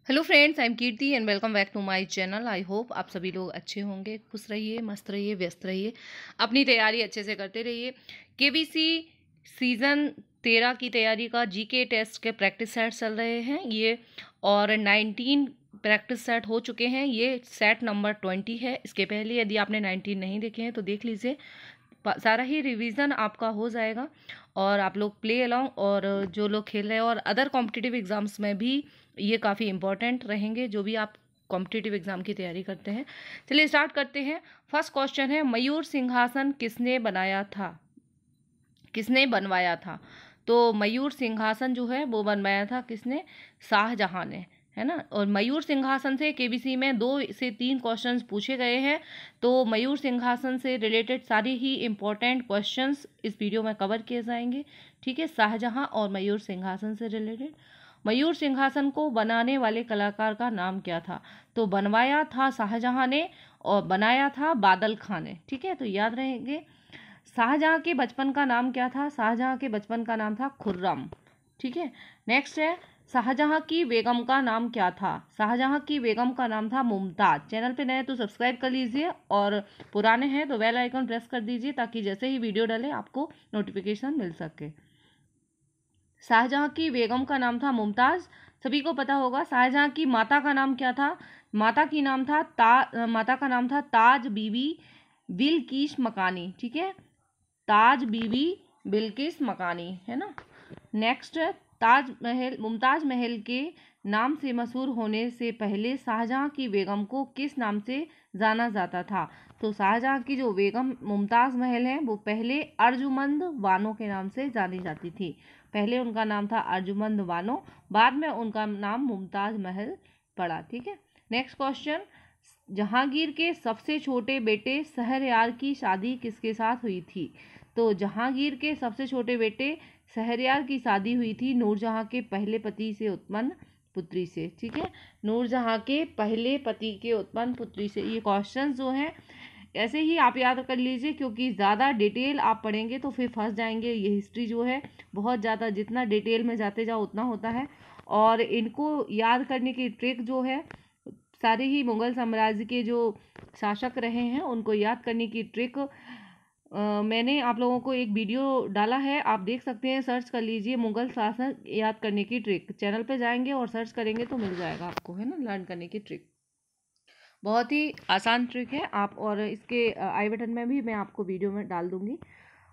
Hello friends, I am Kirti and welcome back to my channel. I hope आप सभी लोग अच्छे होंगे, खुश रहिए, मस्त रहिए, व्यस्त रहिए, अपनी तैयारी अच्छे से करते रहिए। केबीसी सीज़न 13 की तैयारी का जीके टेस्ट के प्रैक्टिस सेट चल रहे हैं ये, और 19 प्रैक्टिस सेट हो चुके हैं। ये सेट नंबर 20 है। इसके पहले यदि आपने 19 नहीं देखे हैं तो देख लीजिए, सारा ही रिवीजन आपका हो जाएगा और आप लोग प्ले अलोंग, और जो लोग खेल रहे हैं और अदर कॉम्पिटिटिव एग्जाम्स में भी ये काफ़ी इंपॉर्टेंट रहेंगे, जो भी आप कॉम्पिटिटिव एग्जाम की तैयारी करते हैं। चलिए स्टार्ट करते हैं। फर्स्ट क्वेश्चन है, मयूर सिंहासन किसने बनाया था? किसने बनवाया था? तो मयूर सिंहासन जो है वो बनवाया था किसने? शाहजहां ने, है ना। और मयूर सिंहासन से केबीसी में 2 से 3 क्वेश्चंस पूछे गए हैं, तो मयूर सिंहासन से रिलेटेड सारे ही इंपॉर्टेंट क्वेश्चंस इस वीडियो में कवर किए जाएंगे। ठीक है, शाहजहां और मयूर सिंहासन से रिलेटेड। मयूर सिंहासन को बनाने वाले कलाकार का नाम क्या था? तो बनवाया था शाहजहां ने और बनाया था बादल खां ने। ठीक है, तो याद रहेंगे। शाहजहां के बचपन का नाम क्या था? शाहजहां के बचपन का नाम था खुर्रम। ठीक है, नेक्स्ट है, शाहजहां की बेगम का नाम क्या था? शाहजहां की बेगम का नाम था मुमताज। चैनल पे नए तो सब्सक्राइब कर लीजिए और पुराने हैं तो बेल आइकन प्रेस कर दीजिए, ताकि जैसे ही वीडियो डाले आपको नोटिफिकेशन मिल सके। शाहजहां की बेगम का नाम था मुमताज, सभी को पता होगा। शाहजहां की माता का नाम क्या था? माता का नाम था ताज बीबी बिल्किस मकानी। ठीक है, ताज बीबी बिल्किस मकानी, है ना। नेक्स्ट, ताजमहल, मुमताज महल के नाम से मशहूर होने से पहले शाहजहां की बेगम को किस नाम से जाना जाता था? तो शाहजहां की जो बेगम मुमताज महल है वो पहले अर्जुमंद बानो के नाम से जानी जाती थी। पहले उनका नाम था अर्जुमंद बानो, बाद में उनका नाम मुमताज महल पड़ा। ठीक है, नेक्स्ट क्वेश्चन, जहांगीर के सबसे छोटे बेटे शहरयार की शादी किसके साथ हुई थी? तो जहांगीर के सबसे छोटे बेटे शहरयार की शादी हुई थी नूरजहां के पहले पति से उत्पन्न पुत्री से। ठीक है, नूरजहां के पहले पति के उत्पन्न पुत्री से। ये क्वेश्चंस जो हैं ऐसे ही आप याद कर लीजिए, क्योंकि ज़्यादा डिटेल आप पढ़ेंगे तो फिर फंस जाएंगे। ये हिस्ट्री जो है बहुत ज़्यादा, जितना डिटेल में जाते जाओ उतना होता है। और इनको याद करने की ट्रिक जो है, सारे ही मुगल साम्राज्य के जो शासक रहे हैं उनको याद करने की ट्रिक मैंने आप लोगों को एक वीडियो डाला है, आप देख सकते हैं, सर्च कर लीजिए मुगल शासक याद करने की ट्रिक। चैनल पे जाएंगे और सर्च करेंगे तो मिल जाएगा आपको, है ना, लर्न करने की ट्रिक। बहुत ही आसान ट्रिक है आप, और इसके आई बटन में भी मैं आपको वीडियो में डाल दूंगी,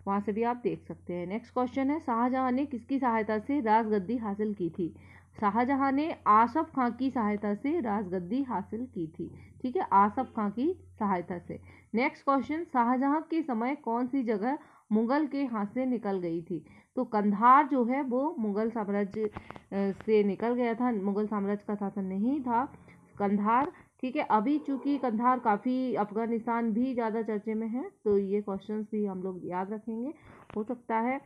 वहाँ से भी आप देख सकते हैं। नेक्स्ट क्वेश्चन है, शाहजहां ने किसकी सहायता से राजगद्दी हासिल की थी? शाहजहां ने आसफ खां की सहायता से राजगद्दी हासिल की थी। ठीक है, आसफ खां की सहायता से। नेक्स्ट क्वेश्चन, शाहजहां के समय कौन सी जगह मुगल के हाथ से निकल गई थी? तो कंधार जो है वो मुगल साम्राज्य से निकल गया था, मुगल साम्राज्य का शासन नहीं था कंधार। ठीक है, अभी चूंकि कंधार काफ़ी अफगानिस्तान भी ज़्यादा चर्चे में है, तो ये क्वेश्चंस भी हम लोग याद रखेंगे। हो सकता है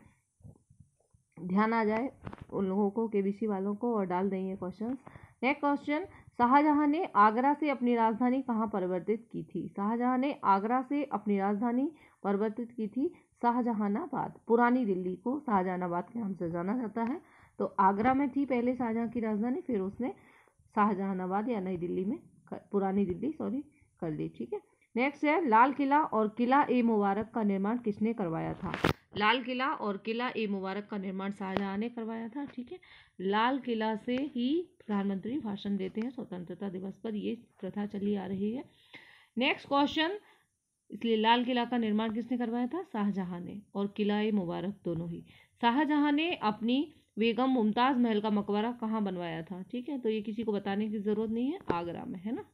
ध्यान आ जाए उन लोगों को, केबीसी वालों को, और डाल देंगे क्वेश्चंस। नेक्स्ट क्वेश्चन, शाहजहां ने आगरा से अपनी राजधानी कहाँ परिवर्तित की थी? शाहजहां ने आगरा से अपनी राजधानी परिवर्तित की थी शाहजहानाबाद। पुरानी दिल्ली को शाहजहानाबाद के नाम से जाना जाता है, तो आगरा में थी पहले शाहजहां की राजधानी, फिर उसने शाहजहानाबाद या नई दिल्ली में, पुरानी दिल्ली सॉरी, कर ली। ठीक है, नेक्स्ट है, लाल किला और किला ए मुबारक का निर्माण किसने करवाया था? लाल किला और किला ए मुबारक का निर्माण शाहजहां ने करवाया था। ठीक है, लाल किला से ही प्रधानमंत्री भाषण देते हैं स्वतंत्रता दिवस पर, ये प्रथा चली आ रही है। नेक्स्ट क्वेश्चन, इसलिए लाल किला का निर्माण किसने करवाया था? शाहजहां ने, और किला ए मुबारक दोनों ही। शाहजहां ने अपनी बेगम मुमताज महल का मकबरा कहाँ बनवाया था? ठीक है, तो ये किसी को बताने की जरूरत नहीं है, आगरा में, है ना।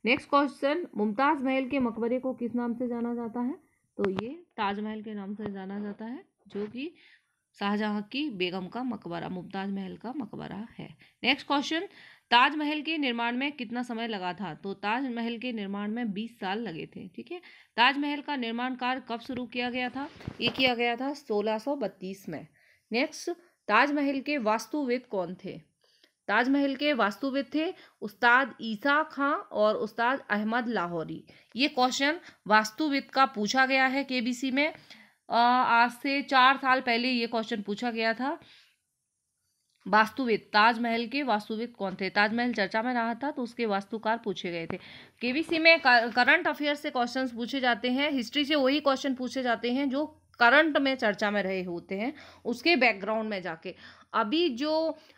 नेक्स्ट क्वेश्चन, मुमताज महल के मकबरे को किस नाम से जाना जाता है? तो ये ताजमहल के नाम से जाना जाता है, जो कि शाहजहां की बेगम का मकबरा, मुमताज महल का मकबरा है। नेक्स्ट क्वेश्चन, ताजमहल के निर्माण में कितना समय लगा था? तो ताजमहल के निर्माण में 20 साल लगे थे। ठीक है, ताजमहल का निर्माण कार्य कब शुरू किया गया था? ये किया गया था 1632 में। नेक्स्ट, ताजमहल के वास्तुविद कौन थे? ताजमहल के वास्तुविद थे उस्ताद ईसा खां और उस्ताद अहमद लाहौरी। ये क्वेश्चन वास्तुविद का पूछा गया है केबीसी में। आज से 4 साल पहले ये क्वेश्चन पूछा गया था। वास्तुविद, ताजमहल के वास्तुविद कौन थे? ताजमहल चर्चा में रहा था तो उसके वास्तुकार पूछे गए थे। केबीसी में करंट अफेयर से क्वेश्चंस पूछे जाते हैं, हिस्ट्री से वही क्वेश्चन पूछे जाते हैं जो करंट में चर्चा में रहे होते हैं, उसके बैकग्राउंड में जाके। अभी जो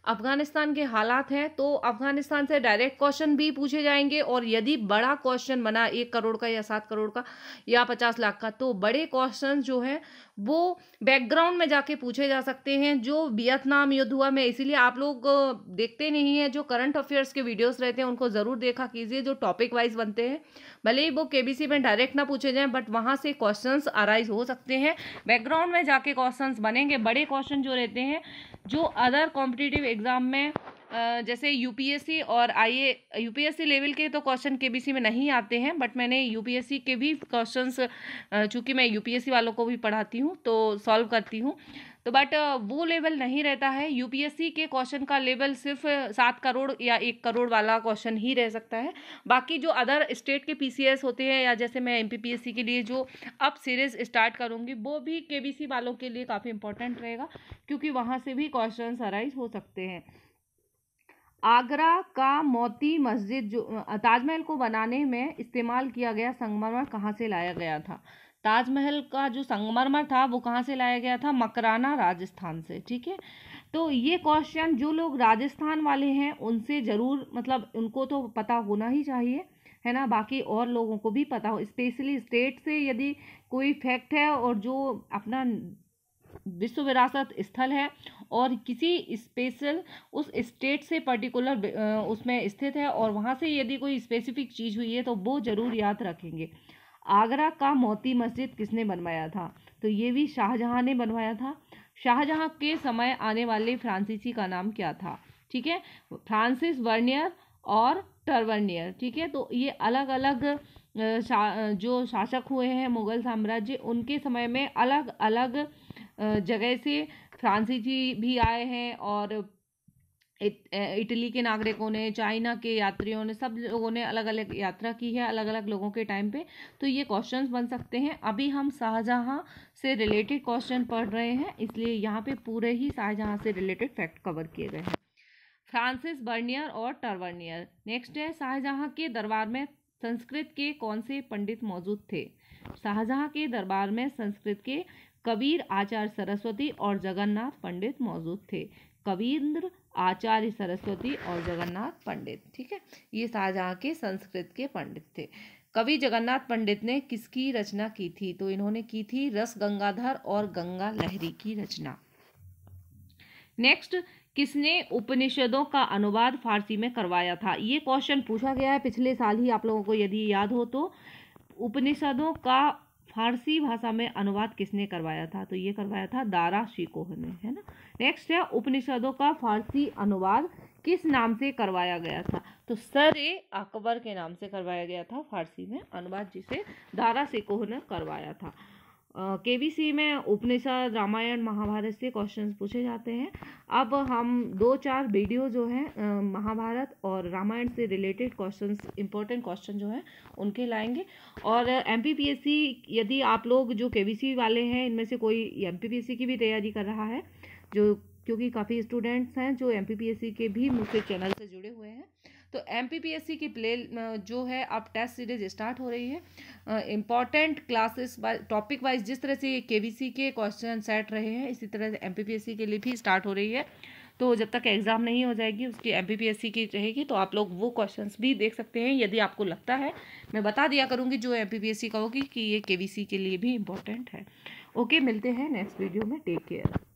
अफगानिस्तान के हालात हैं तो अफगानिस्तान से डायरेक्ट क्वेश्चन भी पूछे जाएंगे, और यदि बड़ा क्वेश्चन बना 1 करोड़ का या 7 करोड़ का या 50 लाख का, तो बड़े क्वेश्चन जो हैं वो बैकग्राउंड में जाके पूछे जा सकते हैं, जो वियतनाम युद्ध हुआ में। इसीलिए आप लोग देखते नहीं हैं, जो करंट अफेयर्स के वीडियोस रहते हैं उनको ज़रूर देखा कीजिए, जो टॉपिक वाइज बनते हैं। भले ही वो केबीसी में डायरेक्ट ना पूछे जाएं, बट वहाँ से क्वेश्चंस अराइज हो सकते हैं, बैकग्राउंड में जाके क्वेश्चंस बनेंगे। बड़े क्वेश्चन जो रहते हैं, जो अदर कॉम्पिटिटिव एग्जाम में जैसे यूपीएससी और यूपीएससी लेवल के तो क्वेश्चन केबीसी में नहीं आते हैं, बट मैंने यूपीएससी के भी क्वेश्चंस, चूंकि मैं यूपीएससी वालों को भी पढ़ाती हूँ तो सॉल्व करती हूँ, तो बट वो लेवल नहीं रहता है। यूपीएससी के क्वेश्चन का लेवल सिर्फ 7 करोड़ या 1 करोड़ वाला क्वेश्चन ही रह सकता है। बाकी जो अदर स्टेट के पीसीएस होते हैं, या जैसे मैं एमपीपीएससी के लिए जो अब सीरीज स्टार्ट करूँगी, वो भी केबीसी वालों के लिए काफ़ी इंपॉर्टेंट रहेगा, क्योंकि वहाँ से भी क्वेश्चन अराइज हो सकते हैं। आगरा का मोती मस्जिद, जो ताजमहल को बनाने में इस्तेमाल किया गया संगमरमर कहाँ से लाया गया था? ताजमहल का जो संगमरमर था वो कहाँ से लाया गया था? मकराना, राजस्थान से। ठीक है, तो ये क्वेश्चन जो लोग राजस्थान वाले हैं उनसे ज़रूर, मतलब उनको तो पता होना ही चाहिए, है ना। बाकी और लोगों को भी पता हो, स्पेशली स्टेट से यदि कोई फैक्ट है और जो अपना विश्व विरासत स्थल है और किसी स्पेशल उस स्टेट से पर्टिकुलर उसमें स्थित है, और वहाँ से यदि कोई स्पेसिफिक चीज़ हुई है तो वो ज़रूर याद रखेंगे। आगरा का मोती मस्जिद किसने बनवाया था? तो ये भी शाहजहां ने बनवाया था। शाहजहां के समय आने वाले फ्रांसीसी का नाम क्या था? ठीक है, फ्रांसिस वर्नियर और टर्वर्नियर। ठीक है, तो ये अलग अलग जो शासक हुए हैं मुगल साम्राज्य, उनके समय में अलग अलग जगह से फ्रांसीसी भी आए हैं, और इटली के नागरिकों ने, चाइना के यात्रियों ने, सब लोगों ने अलग अलग यात्रा की है अलग अलग लोगों के टाइम पे। तो ये क्वेश्चंस बन सकते हैं। अभी हम शाहजहां से रिलेटेड क्वेश्चन पढ़ रहे हैं, इसलिए यहाँ पे पूरे ही शाहजहां से रिलेटेड फैक्ट कवर किए गए हैं। फ्रांसिस बर्नियर और टर्वर्नियर। नेक्स्ट है, शाहजहां के दरबार में संस्कृत के कौन से पंडित मौजूद थे? शाहजहां के दरबार में संस्कृत के कबीर, आचार्य सरस्वती और जगन्नाथ पंडित मौजूद थे। कबीर, आचार्य सरस्वती और जगन्नाथ पंडित। ठीक है, ये शाहजहां के संस्कृत के पंडित थे। कवि जगन्नाथ पंडित ने किसकी रचना की थी? तो इन्होंने की थी रस गंगाधर और गंगा लहरी की रचना। नेक्स्ट, किसने उपनिषदों का अनुवाद फारसी में करवाया था? ये क्वेश्चन पूछा गया है पिछले साल ही, आप लोगों को यदि याद हो तो। उपनिषदों का फारसी भाषा में अनुवाद किसने करवाया था? तो ये करवाया था दारा शिकोह ने, है ना। नेक्स्ट है, उपनिषदों का फारसी अनुवाद किस नाम से करवाया गया था? तो सर-ए-अकबर के नाम से करवाया गया था फारसी में अनुवाद, जिसे दारा शिकोह ने करवाया था। केबीसी में उपनिषद, रामायण, महाभारत से क्वेश्चंस पूछे जाते हैं। अब हम 2-4 वीडियो जो हैं महाभारत और रामायण से रिलेटेड क्वेश्चंस, इंपॉर्टेंट क्वेश्चन जो हैं उनके लाएंगे। और एमपीपीएससी, यदि आप लोग जो केबीसी वाले हैं इनमें से कोई एमपीपीएससी की भी तैयारी कर रहा है, जो क्योंकि काफ़ी स्टूडेंट्स हैं जो एमपीपीएससी के भी मुझसे चैनल से जुड़े हुए हैं, तो एमपीपीएससी की जो है अब टेस्ट सीरीज स्टार्ट हो रही है। इम्पॉर्टेंट क्लासेस टॉपिक वाइज, जिस तरह से केबीसी के क्वेश्चन सेट रहे हैं, इसी तरह से एमपीपीएससी के लिए भी स्टार्ट हो रही है। तो जब तक एग्ज़ाम नहीं हो जाएगी उसकी एमपीपीएससी की रहेगी, तो आप लोग वो क्वेश्चंस भी देख सकते हैं यदि आपको लगता है। मैं बता दिया करूँगी जो एमपीपीएससी का होगी कि ये केबीसी के लिए भी इम्पोर्टेंट है। ओके, मिलते हैं नेक्स्ट वीडियो में। Take care.